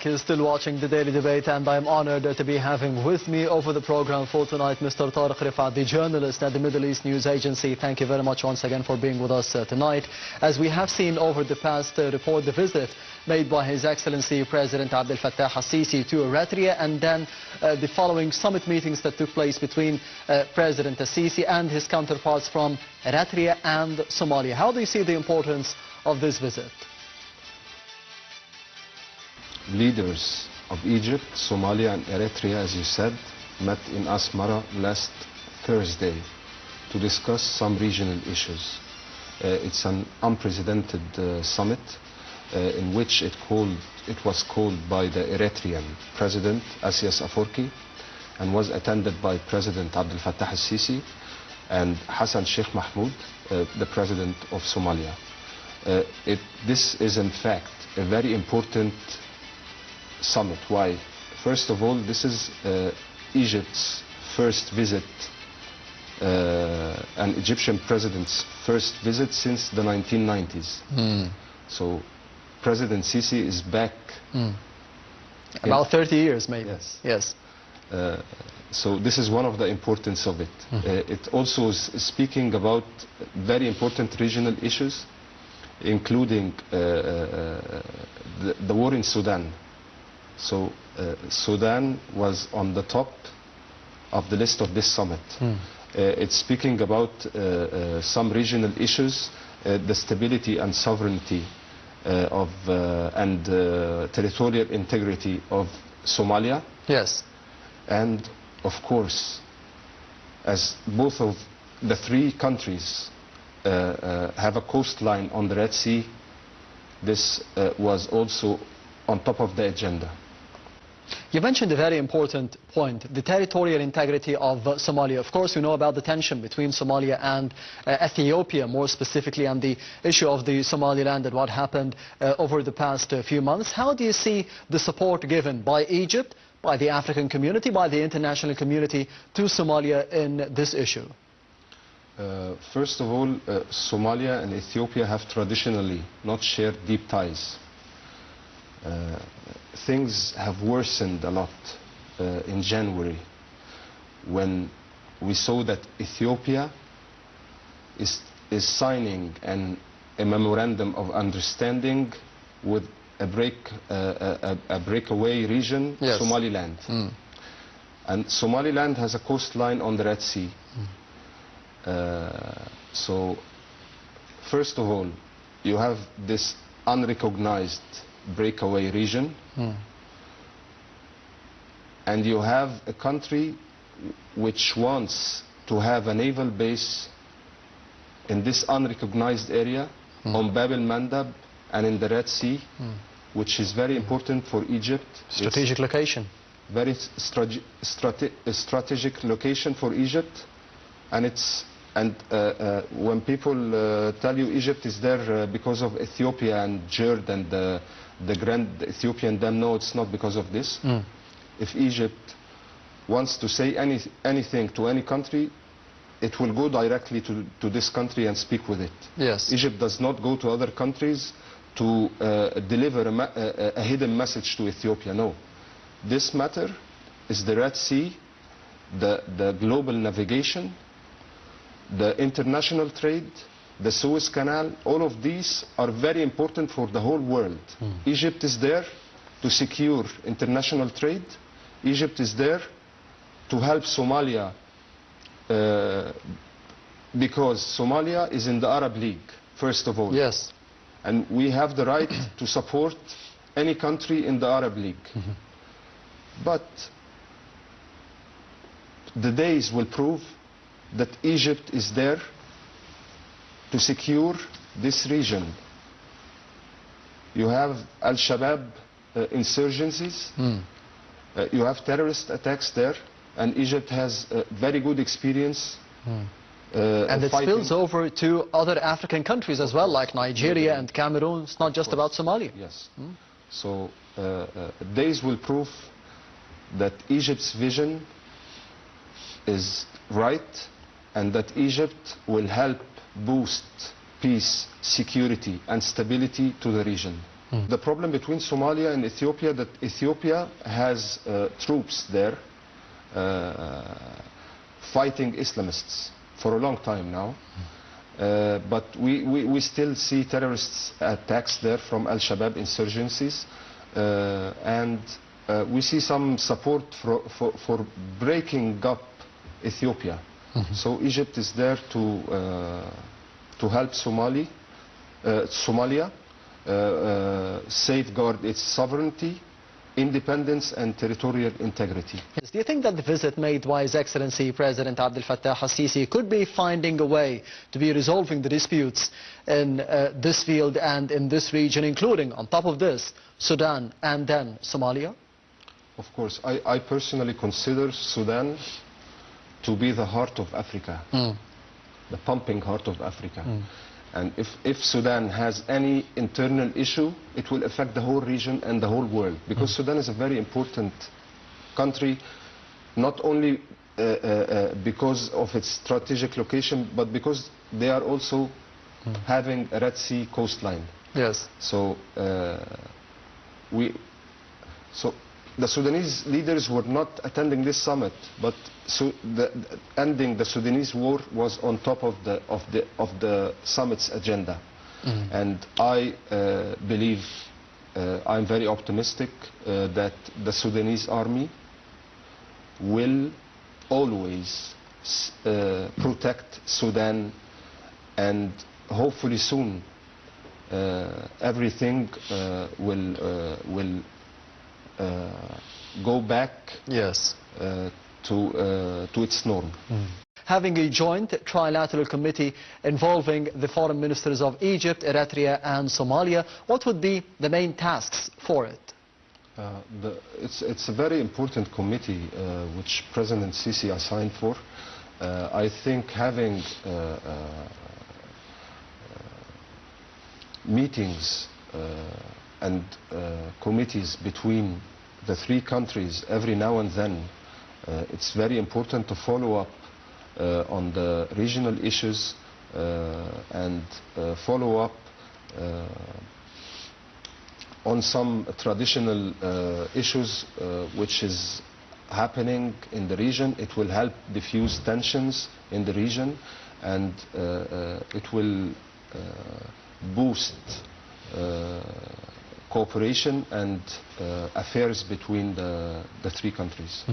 You're still watching the Daily Debate, and I'm honored to be having with me over the program for tonight Mr. Tarek Refaat, the journalist at the Middle East News Agency. Thank you very much once again for being with us tonight. As we have seen over the past report, the visit made by His Excellency President Abdel Fattah al-Sisi to Eritrea, and then the following summit meetings that took place between President al-Sisi and his counterparts from Eritrea and Somalia. How do you see the importance of this visit? Leaders of Egypt, Somalia and Eritrea, as you said, met in Asmara last Thursday to discuss some regional issues. It's an unprecedented summit in which it was called by the Eritrean President الأفريقي and was attended by President Abdel Fattah al-Sisi and Hassan Sheikh Mahmoud, the President of Somalia. This is in fact a very important summit. Why? First of all, this is Egypt's first visit, an Egyptian president's first visit since the 1990s. So President Sisi is back. About 30 years maybe. Yes. So this is one of the importance of it. It also is speaking about very important regional issues, including the war in Sudan. So Sudan was on the top of the list of this summit. It's speaking about some regional issues, the stability and sovereignty and territorial integrity of Somalia. Yes. And of course, as both of the three countries have a coastline on the Red Sea, this was also on top of the agenda. You mentioned a very important point, the territorial integrity of Somalia. Of course, we know about the tension between Somalia and Ethiopia, more specifically, and the issue of the Somaliland and what happened over the past few months. How do you see the support given by Egypt, by the African community, by the international community to Somalia in this issue? First of all, Somalia and Ethiopia have traditionally not shared deep ties. Things have worsened a lot in January when we saw that Ethiopia is signing a memorandum of understanding with a breakaway region, yes. Somaliland. And Somaliland has a coastline on the Red Sea. So first of all, you have this unrecognized breakaway region, and you have a country which wants to have a naval base in this unrecognized area on Bab el-Mandab and in the Red Sea, which is very important for Egypt. Strategic location. Very strategic location for Egypt, and when people tell you Egypt is there because of Ethiopia and Gerd and the Grand Ethiopian Dam, no, it's not because of this. If Egypt wants to say anything to any country, it will go directly to this country and speak with it. Yes. Egypt does not go to other countries to deliver a hidden message to Ethiopia, no. This matter is the Red Sea, the global navigation, the international trade, the Suez Canal. All of these are very important for the whole world. Egypt is there to secure international trade. Egypt is there to help Somalia because Somalia is in the Arab League, first of all. Yes. And we have the right to support any country in the Arab League. But the days will prove that Egypt is there to secure this region. You have Al-Shabaab insurgencies, you have terrorist attacks there, and Egypt has very good experience. And it spills over to other African countries as well, like Nigeria and Cameroon. It's not just about Somalia. Yes. So days will prove that Egypt's vision is right, and that Egypt will help boost peace, security and stability to the region. The problem between Somalia and Ethiopia, that Ethiopia has troops there fighting Islamists for a long time now. But we still see terrorist attacks there from Al-Shabaab insurgencies, and we see some support for breaking up Ethiopia. So Egypt is there to help Somalia safeguard its sovereignty, independence and territorial integrity. Yes. Do you think that the visit made by His Excellency President Abdel Fattah al-Sisi could be finding a way to be resolving the disputes in this field and in this region, including, on top of this, Sudan and then Somalia? Of course. I personally consider Sudan to be the heart of Africa, the pumping heart of Africa. And if Sudan has any internal issue, it will affect the whole region and the whole world. Because Sudan is a very important country, not only because of its strategic location, but because they are also having a Red Sea coastline. Yes. So, the Sudanese leaders were not attending this summit, but ending the Sudanese war was on top of the summit's agenda. And I believe, I'm very optimistic that the Sudanese army will always protect Sudan, and hopefully soon everything will go back, yes, to its norm. Having a joint trilateral committee involving the foreign ministers of Egypt, Eritrea and Somalia, what would be the main tasks for it? It's a very important committee which President Sisi assigned for. I think having meetings and committees between the three countries every now and then, it's very important to follow up on the regional issues and follow up on some traditional issues which is happening in the region. It will help diffuse tensions in the region, and it will boost cooperation and affairs between the three countries.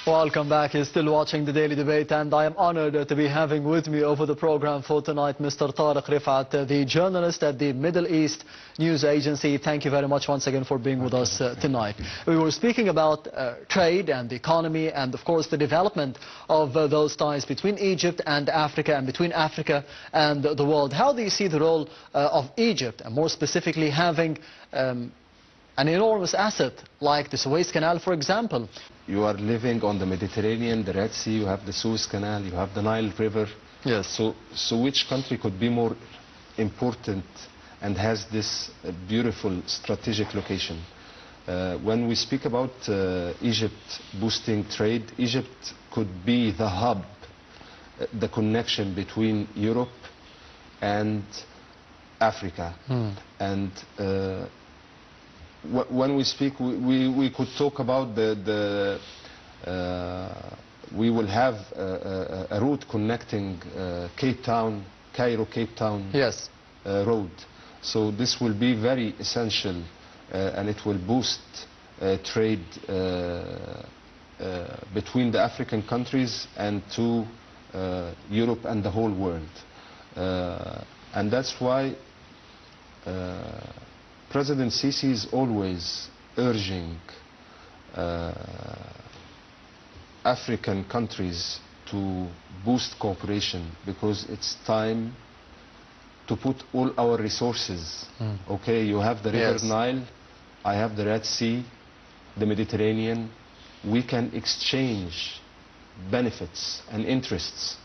Welcome back. You're still watching the Daily Debate, and I am honored to be having with me over the program for tonight Mr. Tarek Refaat, the journalist at the Middle East News Agency. Thank you very much once again for being with us tonight. We were speaking about trade and the economy and, of course, the development of those ties between Egypt and Africa and between Africa and the world. How do you see the role of Egypt, and more specifically having an enormous asset like the Suez Canal, for example? You are living on the Mediterranean, the Red Sea, you have the Suez Canal, you have the Nile River. Yes. So which country could be more important and has this beautiful strategic location? When we speak about Egypt boosting trade, Egypt could be the hub, the connection between Europe and Africa. And when we speak, we could talk about we will have a route connecting Cape Town, Cairo-Cape Town, yes, road. So this will be very essential, and it will boost trade between the African countries and to Europe and the whole world. And that's why President Sisi is always urging African countries to boost cooperation, because it's time to put all our resources. Okay, you have the River Nile, I have the Red Sea, the Mediterranean. We can exchange benefits and interests.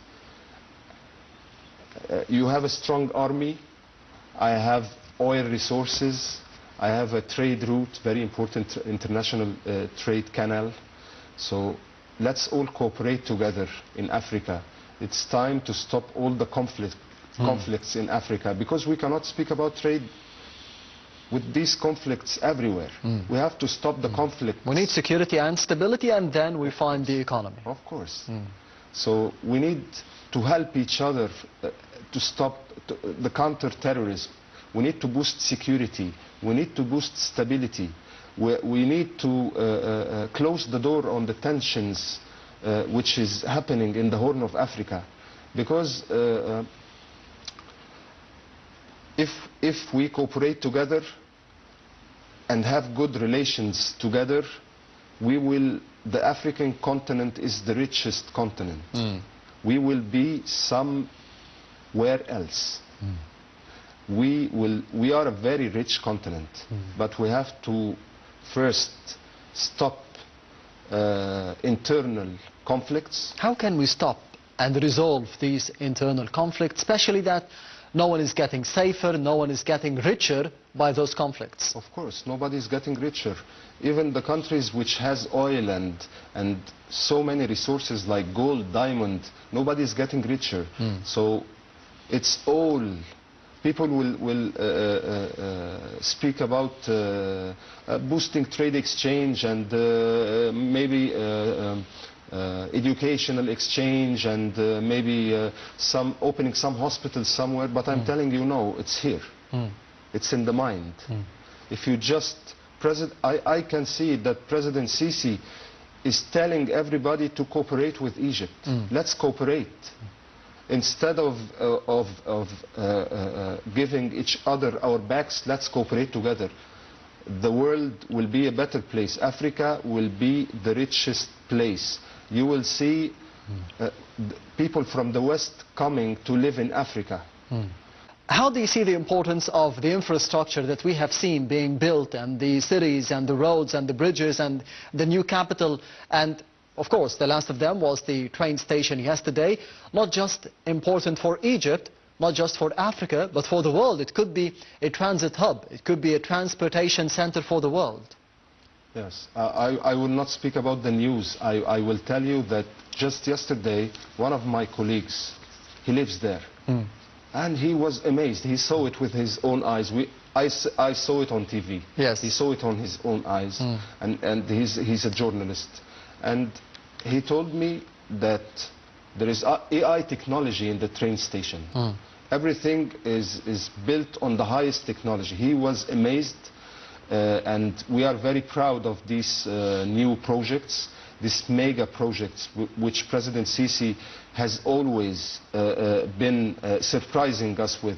You have a strong army, I have oil resources, I have a trade route, very important international trade canal. So let's all cooperate together in Africa. It's time to stop all the conflicts in Africa, because we cannot speak about trade with these conflicts everywhere. We have to stop the conflict. We need security and stability, and then we find the economy. Of course. So we need to help each other to stop the counter-terrorism. We need to boost security. We need to boost stability. We need to close the door on the tensions which is happening in the Horn of Africa. Because if we cooperate together and have good relations together, the African continent is the richest continent. We will be somewhere else. We are a very rich continent, but we have to first stop internal conflicts. How can we stop and resolve these internal conflicts, especially that no one is getting safer, no one is getting richer by those conflicts? Of course, nobody is getting richer. Even the countries which has oil and so many resources like gold, diamond, nobody is getting richer. So it's all, people will speak about boosting trade exchange and maybe educational exchange and maybe opening some hospitals somewhere, but I'm telling you, no, it's here. It's in the mind. If you just, I can see that President Sisi is telling everybody to cooperate with Egypt. Let's cooperate. Instead of giving each other our backs, let's cooperate together. The world will be a better place. Africa will be the richest place. You will see people from the West coming to live in Africa. How do you see the importance of the infrastructure that we have seen being built, and the cities and the roads and the bridges and the new capital, and of course the last of them was the train station yesterday, not just important for Egypt, not just for Africa, but for the world? It could be a transit hub, it could be a transportation center for the world. Yes, I will not speak about the news. I will tell you that just yesterday, one of my colleagues, he lives there. And he was amazed. He saw it with his own eyes. I saw it on TV. Yes. He saw it on his own eyes. And he's a journalist. And he told me that there is AI technology in the train station. Everything is built on the highest technology. He was amazed. And we are very proud of these new projects, these mega projects which President Sisi has always been surprising us with.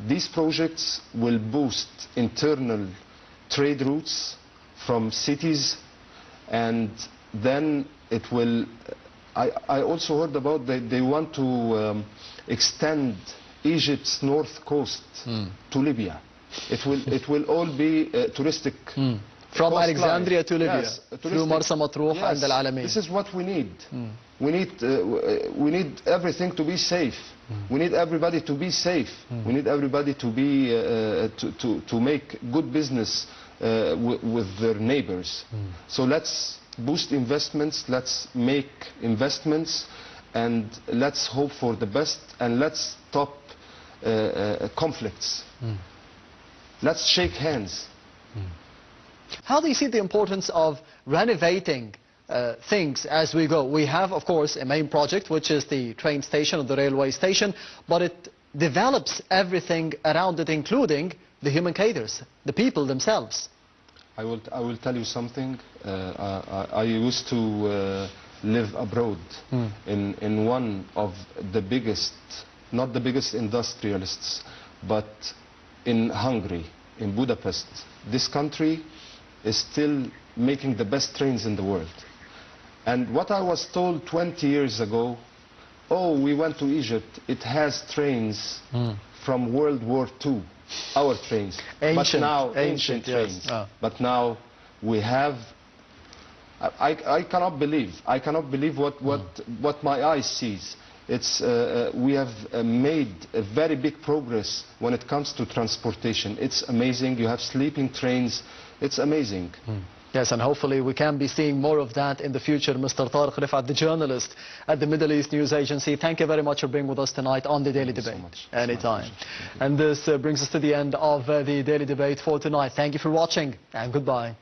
These projects will boost internal trade routes from cities, and then it will, I also heard about they want to extend Egypt's north coast to Libya. It will all be touristic. From Alexandria to Libya, yes, through Marsa Matruh and Al Alamein. This is what we need. We need everything to be safe. We need everybody to be safe. We need everybody to be to make good business with their neighbors. So let's boost investments. Let's make investments, and let's hope for the best. And let's stop conflicts. Let's shake hands. How do you see the importance of renovating things as we go? We have, of course, a main project, which is the train station or the railway station, but it develops everything around it, including the human cadres, the people themselves. I will tell you something. I used to live abroad in one of the biggest, not the biggest industrialists, but in Hungary, in Budapest. This country is still making the best trains in the world. And what I was told 20 years ago, oh, we went to Egypt, it has trains from World War II, our trains. Ancient trains. Yes. But now we have, I cannot believe what my eyes sees. It's, we have made a very big progress when it comes to transportation. It's amazing. You have sleeping trains. It's amazing. Yes, and hopefully we can be seeing more of that in the future. Mr. Tarek Refaat, the journalist at the Middle East News Agency, thank you very much for being with us tonight on the Daily Debate. Anytime. And this brings us to the end of the Daily Debate for tonight. Thank you for watching and goodbye.